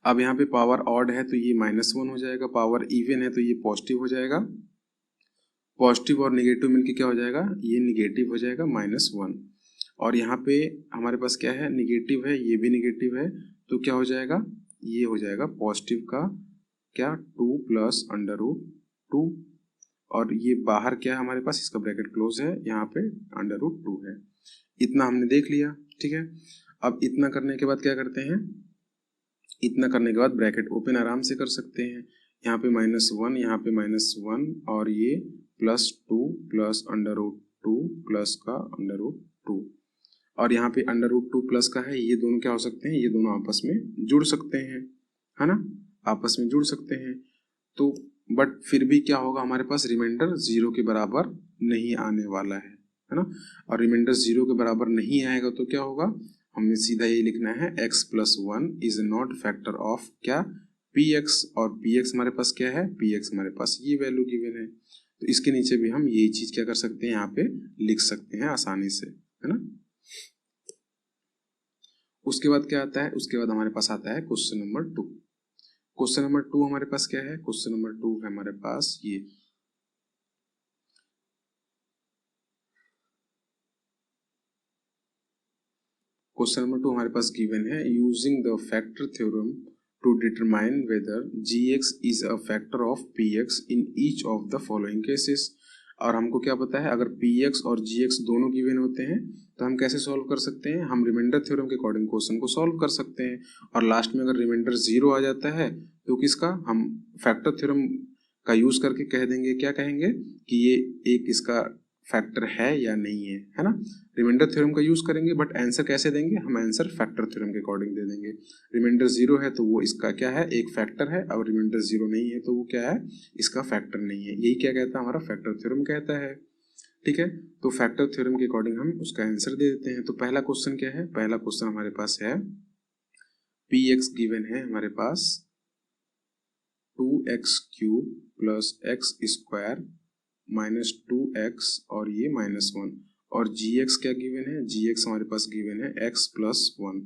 अब यहाँ पे पावर ऑड है तो ये -1 हो जाएगा, पावर इवन है तो ये पॉजिटिव हो जाएगा, पॉजिटिव और निगेटिव मिलके क्या हो जाएगा, ये निगेटिव हो जाएगा -1। और यहाँ पे हमारे पास क्या है, निगेटिव है, ये भी निगेटिव है, तो क्या हो जाएगा, ये हो जाएगा पॉजिटिव का क्या 2 प्लस अंडर रूट 2, और ये बाहर क्या है हमारे पास, इसका ब्रैकेट क्लोज है, यहाँ पे अंडर रूट 2 है। इतना हमने देख लिया, ठीक है। अब इतना करने के बाद क्या करते हैं, इतना करने के बाद ब्रैकेट ओपन आराम से कर सकते हैं, यहाँ पे -1, यहाँ पे -1, और ये +2 प्लस अंडर रूट 2 प्लस का अंडर रूट 2, और यहाँ पे अंडर रूट 2 प्लस का है, ये दोनों क्या हो सकते हैं, ये दोनों आपस में जुड़ सकते हैं, है ना, आपस में जुड़ सकते हैं। तो बट फिर भी क्या होगा, हमारे पास रिमाइंडर 0 के बराबर नहीं आने वाला है ना। और रिमाइंडर 0 के बराबर नहीं आएगा तो क्या होगा, हमें सीधा ये लिखना है x plus 1 is not factor of क्या px, और px हमारे पास क्या है, px हमारे पास ये वैल्यू गिवन है, तो इसके नीचे भी हम यही चीज क्या कर सकते हैं, यहाँ पे लिख सकते हैं आसानी से, है ना। उसके बाद क्या आता है, उसके बाद हमारे पास आता है क्वेश्चन नंबर 2। क्वेश्चन नंबर 2 हमारे पास क्या है, क्वेश्चन नंबर 2 है हमारे पास ये, क्वेश्चन नंबर 2 हमारे पास गिवन है, using the factor theorem to determine whether gx is a factor of px in each of the following cases. और हमको क्या पता है, अगर px और gx दोनों गिवन होते हैं तो हम कैसे सॉल्व कर सकते हैं, हम रिमाइंडर थ्योरम के अकॉर्डिंग क्वेश्चन को सॉल्व कर सकते हैं, और लास्ट में अगर रिमाइंडर 0 आ जाता है तो किसका, हम फैक्टर थ्योरम का यूज करके कह देंगे, क्या कहेंगे कि ये एक इसका फैक्टर है या नहीं है ना। रिमाइंडर थ्योरम का यूज करेंगे, बट आंसर कैसे देंगे, हम आंसर फैक्टर थ्योरम के अकॉर्डिंग दे देंगे। रिमाइंडर 0 है तो वो इसका क्या है, एक फैक्टर है, और रिमाइंडर 0 नहीं है तो वो क्या है, इसका फैक्टर नहीं है। यही क्या कहता है, हमारा फैक्टर थ्योरम कहता है, ठीक है। तो फैक्टर थ्योरम के अकॉर्डिंग हम उसका आंसर दे देते हैं। तो पहला क्वेश्चन क्या है, पहला क्वेश्चन हमारे पास है px गिवन है हमारे पास 2x³ plus x square -2x और ये -1, और gx क्या गिवन है, gx हमारे पास गिवन है x प्लस 1,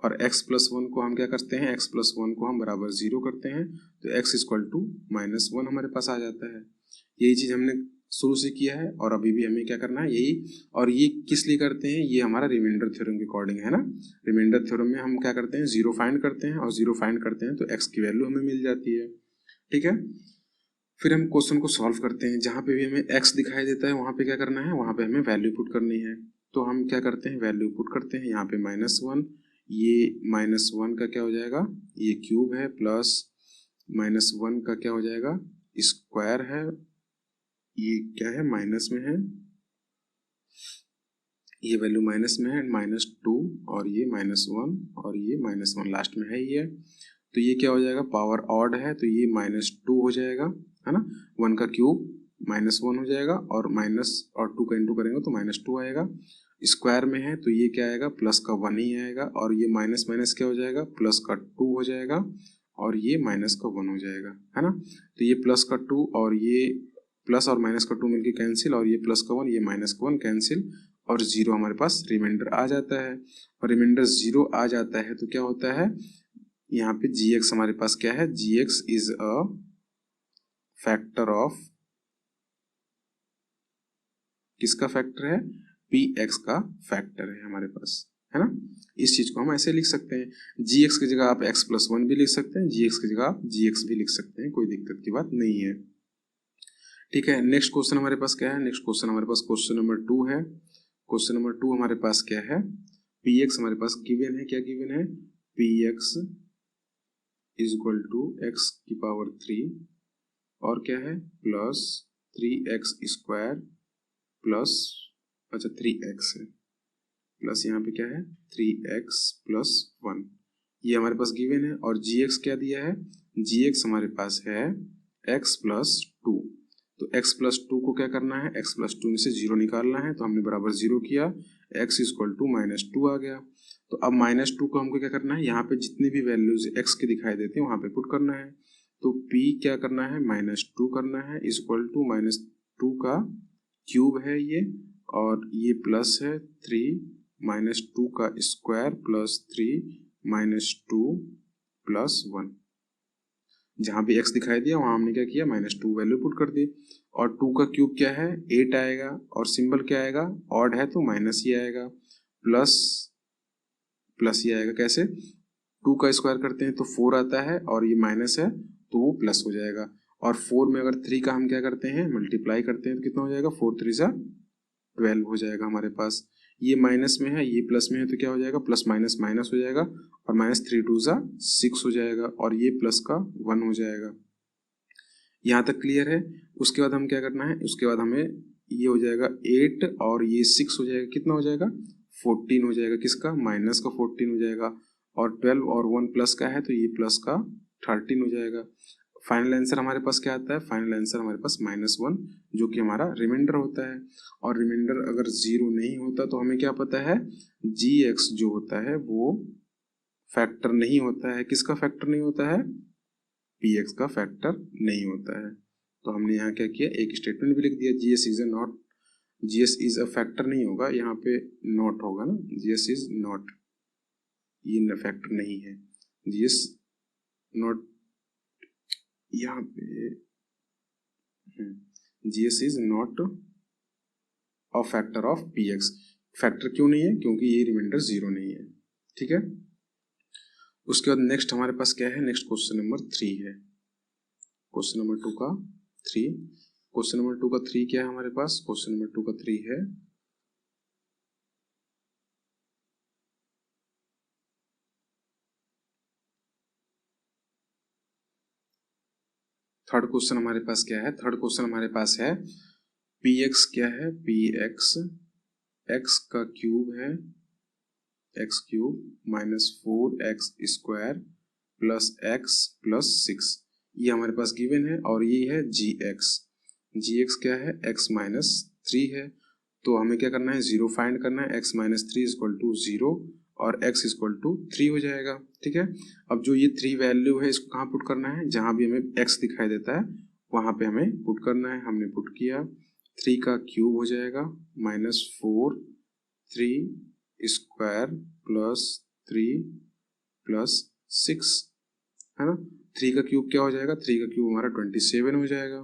और x प्लस 1 को हम क्या करते हैं, x प्लस 1 को हम बराबर 0 करते हैं, तो x इक्वल टू -1 हमारे पास आ जाता है। यही चीज हमने शुरू से किया है और अभी भी हमें क्या करना है यही, और ये किस लिए करते हैं, ये हमारा रिमाइंडर थ्योरम के अकॉर्डिंग है ना। रिमाइंडर थ्योरम में हम क्या करते हैं, 0 फाइंड करते हैं, और 0 फाइंड करते हैं तो x की वैल्यू हमें मिल जाती है, ठीक है। फिर हम क्वेश्चन को सॉल्व करते हैं, जहां पे भी हमें x दिखाई देता है वहां पे क्या करना है, वहां पे हमें वैल्यू पुट करनी है। तो हम क्या करते हैं, वैल्यू पुट करते हैं, यहाँ पे -1, ये -1 का क्या हो जाएगा, ये क्यूब है, प्लस -1 का क्या हो जाएगा, स्क्वायर है, ये क्या है माइनस में है, ये वैल्यू माइनस में है, -2, और ये -1, और ये -1 लास्ट में है ये, तो ये क्या हो जाएगा, पावर ऑड है तो ये -2 हो जाएगा, है ना। 1 का क्यूब -1 हो जाएगा, और माइनस और 2 का इंटू करेंगे तो -2 आएगा। स्क्वायर में है तो ये क्या आएगा, प्लस का 1 ही आएगा, और ये माइनस माइनस क्या हो जाएगा, प्लस का 2 हो जाएगा, और ये माइनस का 1 हो जाएगा, है ना। तो ये प्लस का 2 और ये प्लस और माइनस का 2 मिलके कैंसिल, और ये प्लस का 1 ये माइनस का 1 कैंसिल, और 0 हमारे पास रिमाइंडर आ जाता है। और रिमाइंडर 0 आ जाता है तो क्या होता है, यहाँ पे gx हमारे पास क्या है, gx is a factor of, किसका फैक्टर है, px का फैक्टर है हमारे पास, है ना। इस चीज को हम ऐसे लिख सकते हैं, gx की जगह आप x+1 भी लिख सकते हैं, gx की जगह आप gx भी लिख सकते हैं, कोई दिक्कत की बात नहीं है। ठीक है, नेक्स्ट क्वेश्चन हमारे पास क्या है, नेक्स्ट क्वेश्चन हमारे पास क्वेश्चन नंबर 2 है। क्वेश्चन नंबर 2 हमारे पास क्या है, px हमारे पास गिवन है, क्या गिवन है, px is equal to x की पावर 3 और क्या है प्लस 3x स्क्वायर प्लस, अच्छा 3x है, प्लस यहाँ पे क्या है 3x प्लस 1, ये हमारे पास गिवन है। और gx क्या दिया है, gx हमारे पास है x+2, तो x+2 को क्या करना है, x+2 में से 0 निकालना है, तो हमने बराबर 0 किया, x इक्वल टू -2 आ गया। तो अब -2 को हमको क्या करना है, यहाँ पे जितनी भी वैल्यूज x के दिखाई देती हैं वहां पे पुट करना है। तो p क्या करना है, -2 करना है, इक्वल टू -2 का क्यूब है ये, और ये प्लस है 3 -2 का स्क्वायर प्लस 3 -2 प्लस 1, जहां भी x दिखाई दिया वहां हमने क्या किया, -2 वैल्यू पुट कर दी। और 2 का क्यूब क्या है 8 आएगा, और सिंबल क्या आएगा, ऑड है तो माइनस ही आएगा, प्लस प्लस ही आएगा। कैसे, 2 का स्क्वायर करते हैं तो 4 आता है, और ये माइनस है तो वो प्लस हो जाएगा। और 4 में अगर 3 का हम क्या करते हैं, मल्टीप्लाई करते हैं तो कितना हो जाएगा, 4 3 जा 12 हो जाएगा हमारे पास। ये माइनस में है, ये प्लस में है, तो क्या हो जाएगा, प्लस माइनस माइनस हो जाएगा, और -3 2 जा 6 हो जाएगा, और ये प्लस का 1 हो जाएगा। यहाँ तक क्लियर है। उसके बाद हम क्या करना है, उसके बाद हमें ये हो जाएगा 8 और ये 6 हो जाएगा, कितना हो जाएगा 14 हो जाएगा, किसका, माइनस का 14 हो जाएगा। और 12 और 1 प्लस का है तो ये प्लस का 13 हो जाएगा। फाइनल आंसर हमारे पास क्या आता है, फाइनल आंसर हमारे पास -1, जो कि हमारा रिमाइंडर होता है। और रिमाइंडर अगर 0 नहीं होता तो हमें क्या पता है, gx जो होता है वो फैक्टर नहीं होता है, किसका फैक्टर नहीं होता है, px का फैक्टर नहीं होता है। तो हमने यहाँ क्या किया, एक स्टेटमेंट भी लिख दिया, gs is a not, gs is a factor नहीं होगा, यहाँ पे नॉट होगा ना, gs इज नॉट, ये फैक्टर नहीं है, gs नॉट, यहाँ पे gs is not a factor of px। Factor क्यों नहीं है, क्योंकि ये रिमाइंडर 0 नहीं है। ठीक है, उसके बाद नेक्स्ट हमारे पास क्या है, नेक्स्ट क्वेश्चन नंबर 3 है, क्वेश्चन नंबर 2 का 3, क्वेश्चन नंबर 2 का 3 क्या है हमारे पास, क्वेश्चन नंबर 2 का 3 है, थर्ड क्वेश्चन हमारे पास क्या है, थर्ड क्वेश्चन हमारे पास है px क्या है, px x का क्यूब है, x cube -4x square plus x plus 6, ये हमारे पास गिवन है। और ये है gx क्या है, x -3 है, तो हमें क्या करना है, 0 फाइंड करना है, x -3 इक्वल टू 0 और x इक्वल टू 3 हो जाएगा। ठीक है, अब जो ये 3 वैल्यू है इसको कहाँ पुट करना है, जहां भी हमें x दिखाई देता है वहां पे हमें पुट करना है। हमने पुट किया, 3 का क्यूब हो जाएगा -4 3 स्क्वायर प्लस 3 प्लस 6, है ना। 3 का क्यूब क्या हो जाएगा, 3 का क्यूब हमारा 27 हो जाएगा,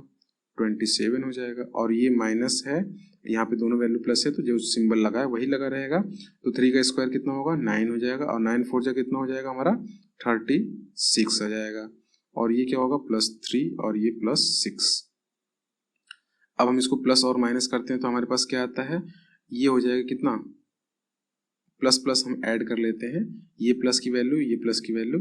27 हो जाएगा। और ये माइनस है, यहाँ पे दोनों वैल्यू प्लस है तो जो सिंबल लगा है वही लगा रहेगा। तो 3 का स्क्वायर कितना होगा, 9 हो जाएगा, और 9 4 जा कितना हो जाएगा हमारा 36 आ जाएगा। और ये क्या होगा, +3 और ये +6। अब हम इसको प्लस और माइनस करते हैं तो हमारे पास क्या आता है, ये हो जाएगा कितना, प्लस प्लस हम ऐड कर लेते हैं, ये प्लस की वैल्यू ये प्लस की वैल्यू,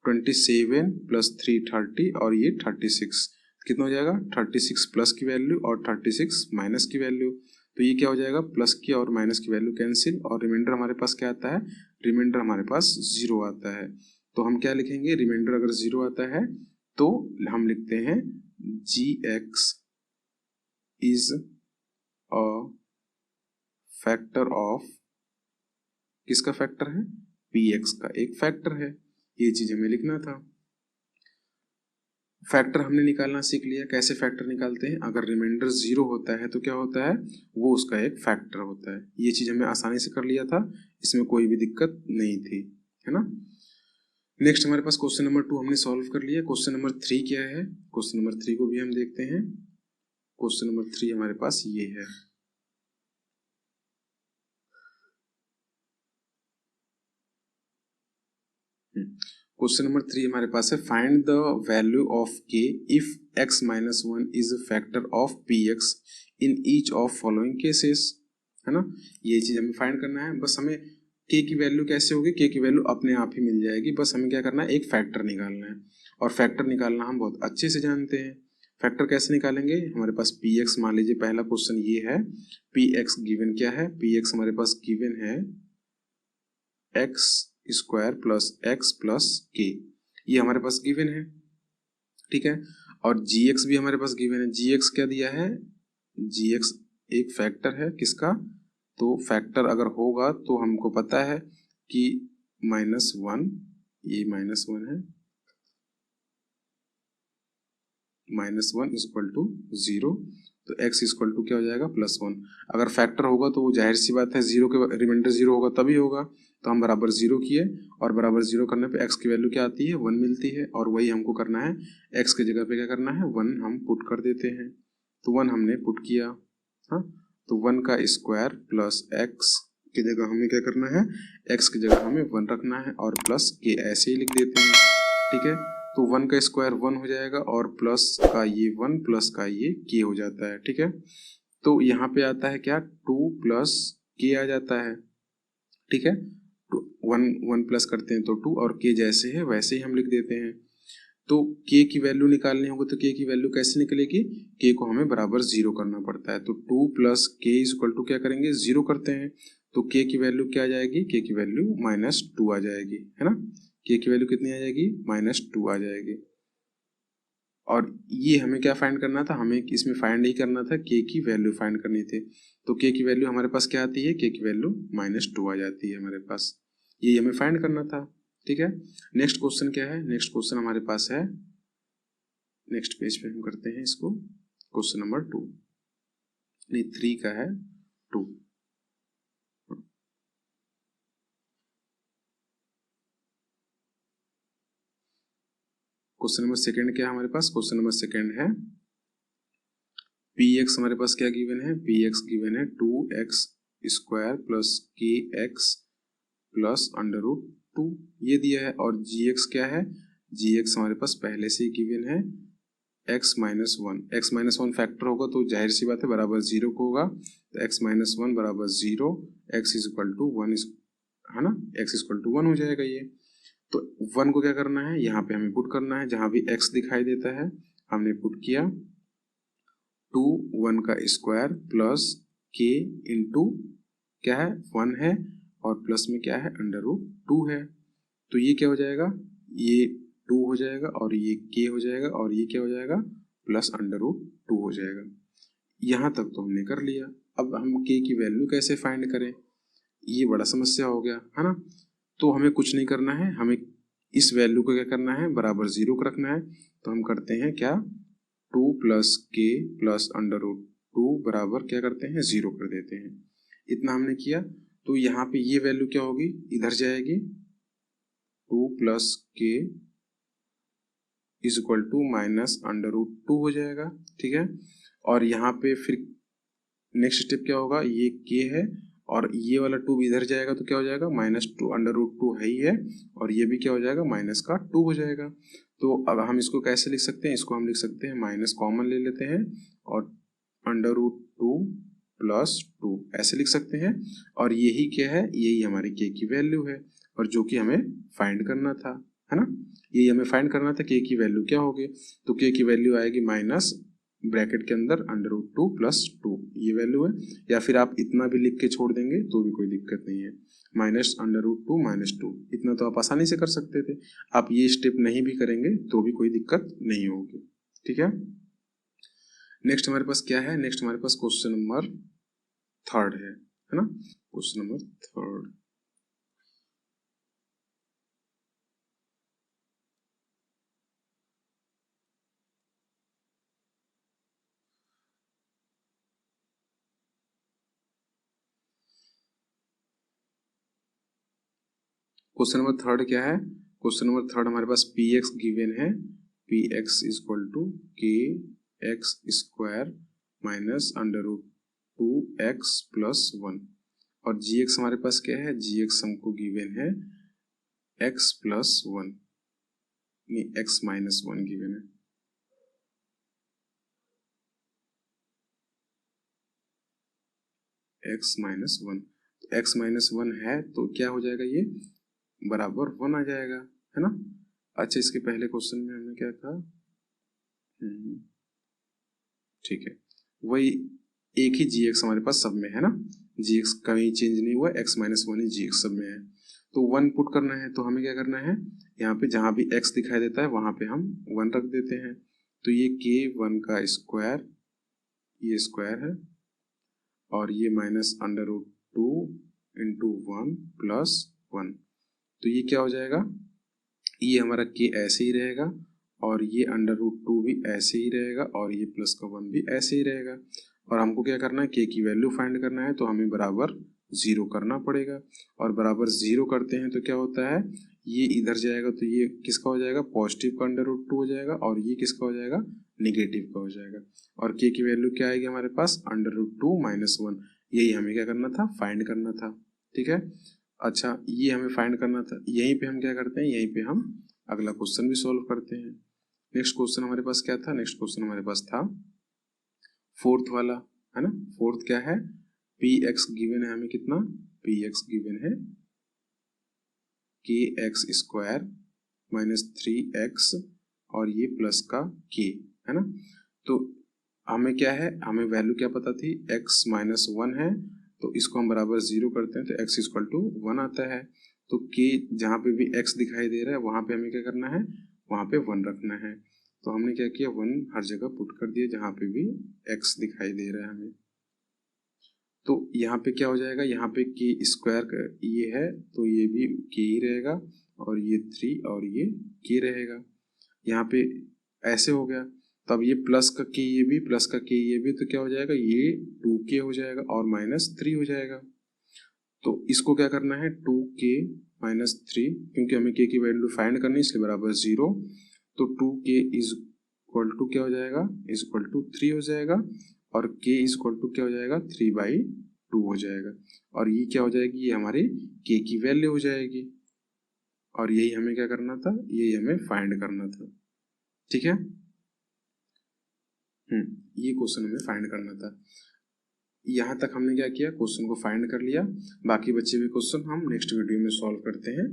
27 + 3 30 और ये 36, कितना हो जाएगा 36 प्लस की वैल्यू और 36 माइनस की वैल्यू। तो ये क्या हो जाएगा, प्लस की और माइनस की वैल्यू कैंसिल, और रिमाइंडर हमारे पास क्या आता है, रिमाइंडर हमारे पास 0 आता है। तो हम क्या लिखेंगे, रिमाइंडर अगर 0 आता है तो हम लिखते हैं gx is a factor of, किसका फैक्टर है, px का एक फैक्टर है। ये चीज हमें लिखना था। फैक्टर हमने निकालना सीख लिया, कैसे फैक्टर निकालते हैं, अगर रिमाइंडर 0 होता है तो क्या होता है, वो उसका एक फैक्टर होता है। ये चीज हमें आसानी से कर लिया था, इसमें कोई भी दिक्कत नहीं थी, है ना। नेक्स्ट हमारे पास क्वेश्चन नंबर 2 हमने सॉल्व कर लिया। क्वेश्चन नंबर 3 क्या है, क्वेश्चन नंबर 3 को भी हम देखते हैं। क्वेश्चन नंबर 3 हमारे पास ये है, क्वेश्चन नंबर 3 हमारे पास है फाइंड द वैल्यू ऑफ के if x minus 1 is a factor of px in each of following cases, है ना। ये चीज हमें फाइंड करना है। बस हमें k की वैल्यू कैसे होगी, k की वैल्यू अपने आप ही मिल जाएगी। बस हमें क्या करना है, एक फैक्टर निकालना है। और फैक्टर निकालना हम बहुत अच्छे से जानते हैं। फैक्टर कैसे निकालेंगे, हमारे पास px मान लीजिए, पहला क्वेश्चन ये है, px गिवन क्या है, px हमारे पास गिवन है x square plus x plus के, ये हमारे पास गिवन है, ठीक है। और gx भी हमारे पास गिवन है। gx क्या दिया है, gx एक फैक्टर है किसका, तो फैक्टर अगर होगा तो हमको पता है कि -1, ये -1 है, -1 इक्वल टू 0, तो x इक्वल टू क्या हो जाएगा, +1। अगर फैक्टर होगा तो वो जाहिर सी बात है जीरो के रिमाइंडर 0 होगा तभी होगा, तो हम बराबर 0 किए, और बराबर 0 करने पे x की वैल्यू क्या आती है, 1 मिलती है। और वही हमको करना है, x की जगह पे क्या करना है, 1 हम पुट कर देते हैं, तो 1 हमने पुट किया, हाँ। तो 1 का स्क्वायर प्लस x की जगह हमें क्या करना है, x की जगह हमें 1 रखना है, और प्लस के ऐसे ही लिख देते हैं, ठीक है। तो 1 का स्क्वायर 1 हो जाएगा, और प्लस का ये 1 प्लस का ये के हो जाता है, ठीक है। तो यहाँ पे आता है क्या, 2 प्लस के आ जाता है, ठीक है। 1 प्लस करते हैं तो 2, और के जैसे है वैसे ही हम लिख देते हैं। तो के की वैल्यू निकालनी होगी, तो के की वैल्यू कैसे निकलेगी, के को हमें बराबर 0 करना पड़ता है। तो 2 प्लस के इक्वल टू क्या करेंगे, 0 करते हैं, तो के की वैल्यू क्या आ जाएगी, के की वैल्यू -2 आ जाएगी, है ना। के की वैल्यू कितनी आ जाएगी, -2 आ जाएगी। और ये हमें क्या फाइंड करना था, हमें इसमें फाइंड ही करना था, के की वैल्यू फाइंड करनी थी। तो के की वैल्यू हमारे पास क्या आती है, के की वैल्यू -2 आ जाती है हमारे पास, ये हमें फाइंड करना था, ठीक है। नेक्स्ट क्वेश्चन क्या है, नेक्स्ट क्वेश्चन हमारे पास है, नेक्स्ट पेज पे हम करते हैं इसको, क्वेश्चन नंबर 2 नहीं 3 का है, 2। क्वेश्चन नंबर सेकंड क्या है हमारे पास, क्वेश्चन नंबर सेकंड है px हमारे पास क्या गिवन है, px गिवन है 2x स्क्वायर प्लस के एक्स प्लस √2, ये दिया है। और gx क्या है, gx हमारे पास पहले से ही गिवन है x minus 1, x minus 1 factor होगा तो जाहिर सी बात है बराबर 0 को होगा, तो x माइनस 1 बराबर 0, x इज इक्वल टू 1, है ना, x इक्वल टू 1 हो जाएगा ये। तो 1 को क्या करना है, यहाँ पे हमें पुट करना है, जहां भी x दिखाई देता है हमने पुट किया, 2 1 का स्क्वायर प्लस k इंटू क्या है 1 है, और प्लस में क्या है √2 है, तो ये क्या हो जाएगा, ये 2 हो जाएगा, और ये k हो जाएगा, और ये क्या हो जाएगा, प्लस √2 हो जाएगा। यहाँ तक तो हमने कर लिया। अब हम k की वैल्यू कैसे फाइंड करें, ये बड़ा समस्या हो गया, है ना। तो हमें कुछ नहीं करना है, हमें इस वैल्यू को क्या करना है, बराबर 0 को रखना है। तो हम करते हैं क्या, 2 प्लस के प्लस √2 बराबर क्या करते हैं, 0 कर देते हैं। इतना हमने किया, तो यहाँ पे ये वैल्यू क्या होगी, इधर जाएगी, 2 प्लस के इज इक्वल टू -√2 हो जाएगा, ठीक है। और यहाँ पे फिर नेक्स्ट स्टेप क्या होगा, ये के है, और ये वाला 2 भी इधर जाएगा, तो क्या हो जाएगा, -2 √2 है ही है, और ये भी क्या हो जाएगा, माइनस का 2 हो जाएगा। तो अब हम इसको कैसे लिख सकते हैं, इसको हम लिख सकते हैं, माइनस कॉमन ले लेते हैं, और √2 प्लस 2 ऐसे लिख सकते हैं। और यही क्या है, यही हमारी के की वैल्यू है, और जो कि हमें फाइंड करना था, है ना। यही हमें फाइंड करना था, के की वैल्यू क्या होगी, तो के की वैल्यू आएगी माइनस ब्रैकेट के अंदर √2 प्लस 2, ये वैल्यू है। या फिर आप इतना भी लिख के छोड़ देंगे तो भी कोई दिक्कत नहीं है, -√2 -2, इतना तो आप आसानी से कर सकते थे। आप ये स्टेप नहीं भी करेंगे तो भी कोई दिक्कत नहीं होगी, ठीक है। नेक्स्ट हमारे पास क्या है, नेक्स्ट हमारे पास क्वेश्चन नंबर 3 है ना, क्वेश्चन नंबर 3। क्वेश्चन नंबर 3 क्या है, क्वेश्चन नंबर 3 हमारे पास px गिवन है, px इक्वल टू के x square minus √2x plus 1, और gx हमारे पास क्या है, gx हमको गिवन है x प्लस 1, नहीं, x माइनस वन गिवन है। x माइनस वन, तो x माइनस वन है तो क्या हो जाएगा, ये बराबर वन आ जाएगा, है ना। अच्छा, इसके पहले क्वेश्चन में हमने क्या था, ठीक है, वही एक ही जी एक्स हमारे पास सब में है ना, जी एक्स कहीं चेंज नहीं हुआ, x माइनस वन ही जी एक्स सब में है। तो वन पुट करना है तो हमें क्या करना है, यहाँ पे जहां भी x दिखाई देता है वहां पे हम वन रख देते हैं। तो ये k वन का स्क्वायर, ये स्क्वायर है, और ये minus under root two into one plus one. तो ये क्या हो जाएगा, ये हमारा k ऐसे ही रहेगा, और ये अंडर रूट टू भी ऐसे ही रहेगा, और ये प्लस का वन भी ऐसे ही रहेगा। और हमको क्या करना है, k की वैल्यू फाइंड करना है, तो हमें बराबर जीरो करना पड़ेगा। और बराबर जीरो करते हैं तो क्या होता है, ये इधर जाएगा तो ये किसका हो जाएगा, पॉजिटिव का अंडर रूट टू हो जाएगा, और ये किसका हो जाएगा, निगेटिव का हो जाएगा। और k की वैल्यू क्या आएगी हमारे पास, under root two minus one. यही हमें क्या करना था, फाइंड करना था, ठीक है। अच्छा, ये हमें फाइंड करना था, यहीं पे हम क्या करते हैं, यहीं पे हम अगला क्वेश्चन भी सॉल्व करते हैं। नेक्स्ट क्वेश्चन हमारे पास क्या था, नेक्स्ट क्वेश्चन हमारे पास था फोर्थ वाला, है ना। फोर्थ क्या है, पी एक्स गिवन है हमें कितना, पी एक्स गिवन है के x square minus three x, और ये प्लस का के, है ना। तो हमें क्या है, हमें वैल्यू क्या पता थी, x माइनस वन है, तो इसको हम बराबर जीरो करते हैं तो x इक्वल टू वन आता है। तो k जहाँ पे भी x दिखाई दे रहा है वहां पे हमें क्या करना है, वहां पे वन रखना है। तो हमने क्या किया, वन हर जगह पुट कर दिया जहाँ पे भी x दिखाई दे रहा है हमें। तो यहाँ पे क्या हो जाएगा, यहाँ पे के स्क्वायर ये है तो ये भी के ही रहेगा, और ये थ्री और ये के रहेगा। यहाँ पे ऐसे हो गया, तब ये प्लस का के ये भी, प्लस का के ये भी, तो क्या हो जाएगा, ये टू के हो जाएगा और माइनस थ्री हो जाएगा। तो इसको क्या करना है, टू के माइनस थ्री, क्योंकि हमें के की वैल्यू फाइंड करनी है इसलिए बराबर जीरो। तो टू के इज इक्वल टू क्या हो जाएगा, इज इक्वल टू थ्री हो जाएगा, और k इज इक्वल टू क्या हो जाएगा, थ्री बाई टू हो जाएगा। और ये क्या हो जाएगी, ये हमारी k की वैल्यू हो जाएगी। और यही हमें क्या करना था, यही हमें फाइंड करना था, ठीक है। ये क्वेश्चन हमें फाइंड करना था। यहाँ तक हमने क्या किया, क्वेश्चन को फाइंड कर लिया। बाकी बचे हुए क्वेश्चन हम नेक्स्ट वीडियो में सॉल्व करते हैं।